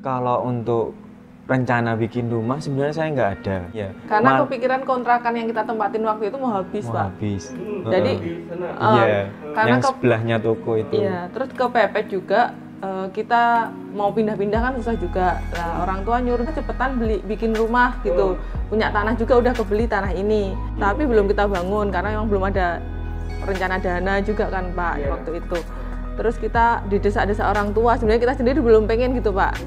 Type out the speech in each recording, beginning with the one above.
Kalau untuk rencana bikin rumah sebenarnya saya nggak ada. Ya. Karena kepikiran kontrakan yang kita tempatin waktu itu mau habis, mau Pak. habis. Jadi Iya, karena yang sebelahnya toko itu. Iya, terus kepepet juga kita mau pindah-pindah kan susah juga. Nah, orang tua nyuruh cepetan bikin rumah gitu. Punya tanah juga udah kebeli tanah ini. Tapi belum kita bangun karena memang belum ada rencana dana juga kan, Pak, waktu itu. Terus kita didesak-desak orang tua, sebenarnya kita sendiri belum pengen gitu, Pak.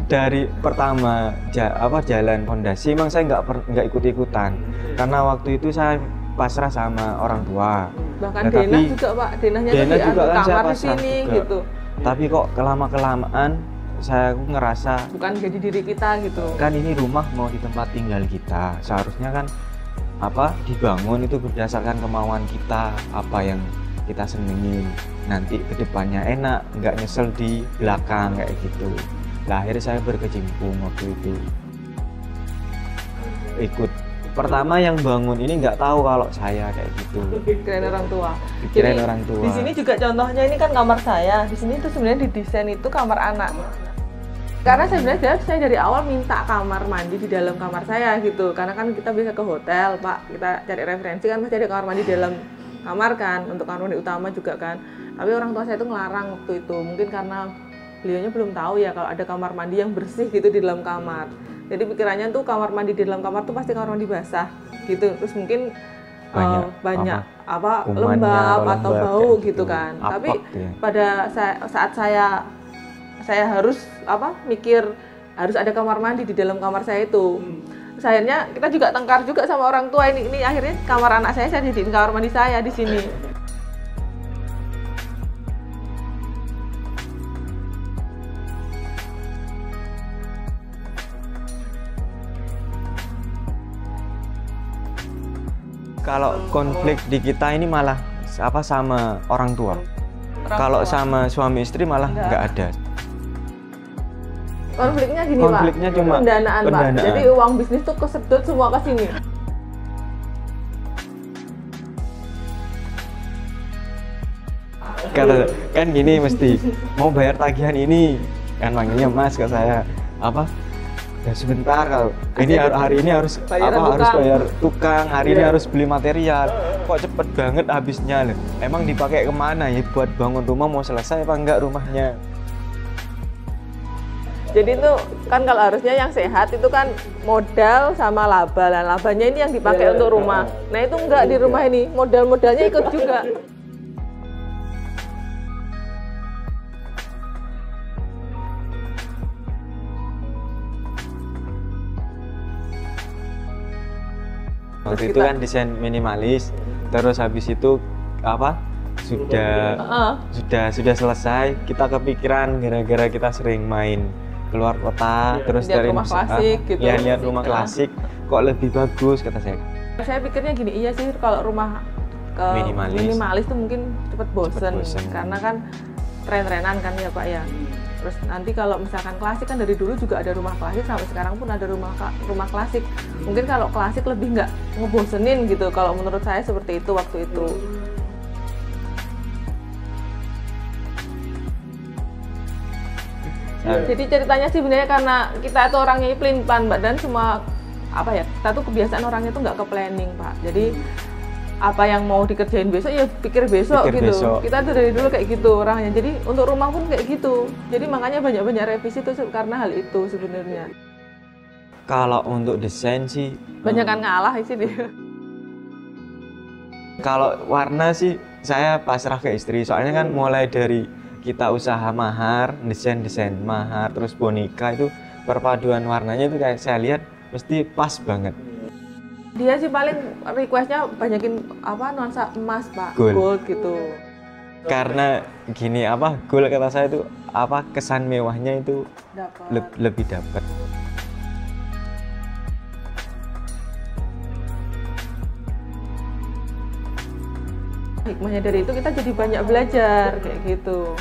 Dari pertama jalan fondasi, emang saya nggak ikut-ikutan karena waktu itu saya pasrah sama orang tua. Bahkan Denah juga, Pak, Denahnya juga kan saya kamar di pasrah sini juga. gitu. Tapi kok kelamaan saya ngerasa bukan jadi diri kita gitu. Kan ini rumah mau di tempat tinggal kita, seharusnya kan dibangun itu berdasarkan kemauan kita, apa yang kita senengin, nanti kedepannya enak, nggak nyesel di belakang kayak gitu. Nah, akhirnya saya berkecimpung waktu itu ikut. Pertama yang bangun ini nggak tahu kalau saya kayak gitu. Kirain orang tua. Kirain orang tua. Di sini juga contohnya ini kan kamar saya. Di sini tuh sebenarnya didesain itu kamar anak. Karena sebenarnya saya dari awal minta kamar mandi di dalam kamar saya gitu. Karena kan kita bisa ke hotel, Pak. Kita cari referensi kan masih ada kamar mandi di dalam kamar kan, untuk kamar mandi utama juga kan. Tapi orang tua saya itu ngelarang waktu itu. Mungkin karena beliaunya belum tahu ya kalau ada kamar mandi yang bersih gitu di dalam kamar. Jadi pikirannya tuh kamar mandi di dalam kamar tuh pasti kamar mandi basah gitu. Terus mungkin banyak lembab atau bau gitu kan. Tapi ya. pada saat saya harus mikir harus ada kamar mandi di dalam kamar saya itu. Akhirnya kita juga tengkar juga sama orang tua, ini akhirnya kamar anak saya jadiin kamar mandi saya di sini. Kalau konflik di kita ini malah sama orang tua. Kalau sama suami istri malah nggak ada. Konfliknya gini, Konfliknya Pak, cuma pendanaan, Pak. Jadi uang bisnis tuh kesedot semua ke sini. Kata kan gini, mesti mau bayar tagihan ini kan, manggilnya Mas ke saya ya sebentar, kalau ini hari ini harus harus bayar tukang, hari ini harus beli material, kok cepet banget habisnya loh. Emang dipakai kemana ya, buat bangun rumah mau selesai apa enggak rumahnya? Jadi itu kan kalau harusnya yang sehat itu kan modal sama laba, dan labanya ini yang dipakai untuk rumah. Nah itu enggak, di rumah ini modalnya ikut juga. Waktu itu kan desain minimalis, terus habis itu sudah selesai, kita kepikiran gara-gara kita sering main keluar kota, terus dari rumah klasik gitu. Ya, lihat rumah klasik kok lebih bagus, kata saya. Saya pikirnya gini, iya sih kalau rumah minimalis tuh mungkin cepet bosen. Karena kan tren-trenan kan ya, Pak ya. Terus nanti kalau misalkan klasik kan dari dulu juga ada rumah klasik, sampai sekarang pun ada rumah klasik. Mungkin kalau klasik lebih nggak ngebosenin gitu, kalau menurut saya seperti itu waktu itu. Jadi ceritanya sih sebenarnya karena kita itu orangnya pelin-pelan, Mbak, dan semua kita tuh kebiasaan orangnya tuh nggak ke planning, Pak. Jadi apa yang mau dikerjain besok ya pikir besok gitu. Kita tuh dari dulu kayak gitu orangnya. Jadi untuk rumah pun kayak gitu. Jadi makanya banyak-banyak revisi tuh karena hal itu sebenarnya. Kalau untuk desain sih banyak kan ngalah sih dia. Kalau warna sih saya pasrah ke istri. Soalnya kan mulai dari kita usaha mahar, desain mahar, terus boneka, itu perpaduan warnanya itu kayak saya lihat mesti pas banget. Dia sih paling requestnya banyakin nuansa emas, Pak, gold gitu. Karena gini gold kata saya itu kesan mewahnya itu lebih dapat. Hikmahnya dari itu kita jadi banyak belajar kayak gitu.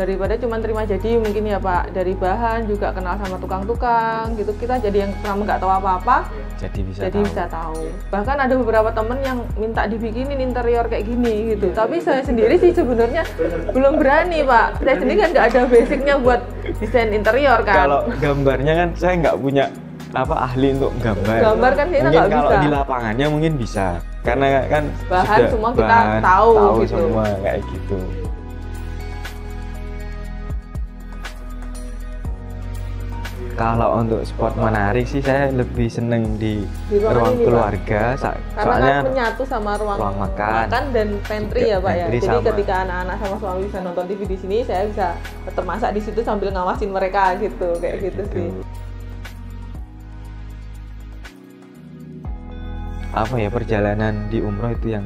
daripada cuma terima jadi mungkin ya Pak, dari bahan juga kenal sama tukang-tukang gitu, kita jadi yang pertama nggak tahu apa-apa Jadi jadi bisa tahu. Bahkan ada beberapa temen yang minta dibikinin interior kayak gini gitu, tapi saya sendiri sih sebenarnya belum berani Pak. Saya sendiri kan nggak ada basicnya buat desain interior kan. Kalau gambarnya kan saya nggak punya ahli untuk Gambar kan kita mungkin nggak kalau bisa. di lapangannya mungkin bisa, karena kan Bahan sudah semua kita tahu gitu. semua kayak gitu. Kalau untuk spot menarik sih saya lebih seneng di ruangan ruang ini, Pak. keluarga, Karena soalnya kan menyatu sama ruang makan. dan pantry ya Pak ya. Pantry Jadi sama. ketika anak-anak sama suami bisa nonton TV di sini, saya bisa tetap masak di situ sambil ngawasin mereka gitu, kayak gitu sih. Apa ya, perjalanan di umroh itu yang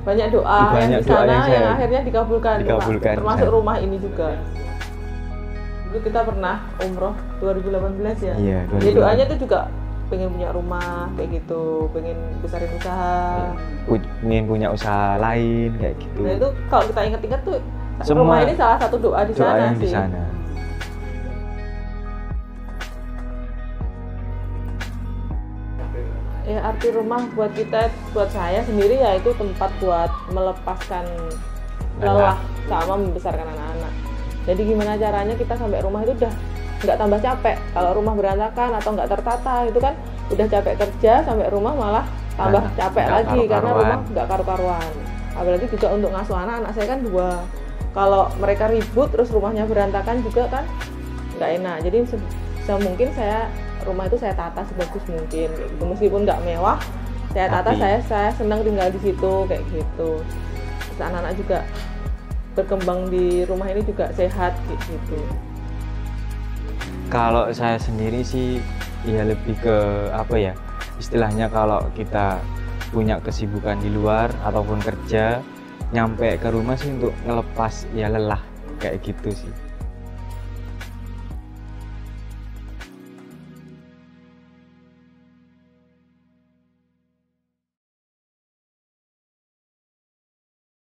Banyak doa Banyak yang di doa sana yang yang, saya akhirnya dikabulkan, Pak. dikabulkan. Termasuk rumah ini juga. Dulu kita pernah umroh 2018 ya. Iya, Jadi 2018. doanya tuh juga pengen punya rumah kayak gitu, pengen besarin usaha. ingin punya usaha lain kayak gitu. Nah itu kalau kita ingat-ingat tuh Semua rumah ini salah satu doa di doa sana yang di sih. sana. Ya arti rumah buat kita, buat saya sendiri ya itu tempat buat melepaskan lelah sama membesarkan anak-anak. Jadi gimana caranya kita sampai rumah itu udah nggak tambah capek. Kalau rumah berantakan atau nggak tertata itu kan udah capek kerja, sampai rumah malah tambah capek nggak lagi karena karu-karuan. rumah nggak karu-karuan. Apalagi juga untuk ngasuh anak saya kan 2. Kalau mereka ribut terus rumahnya berantakan juga kan nggak enak. Jadi mungkin saya rumah itu saya tata sebagus mungkin kayak gitu. Meskipun nggak mewah, saya tata, Tapi- saya senang tinggal di situ kayak gitu. Terus anak-anak juga berkembang di rumah ini juga sehat kayak gitu. Kalau saya sendiri sih ya lebih ke istilahnya kalau kita punya kesibukan di luar ataupun kerja, nyampe ke rumah sih untuk ngelepas ya lelah kayak gitu sih.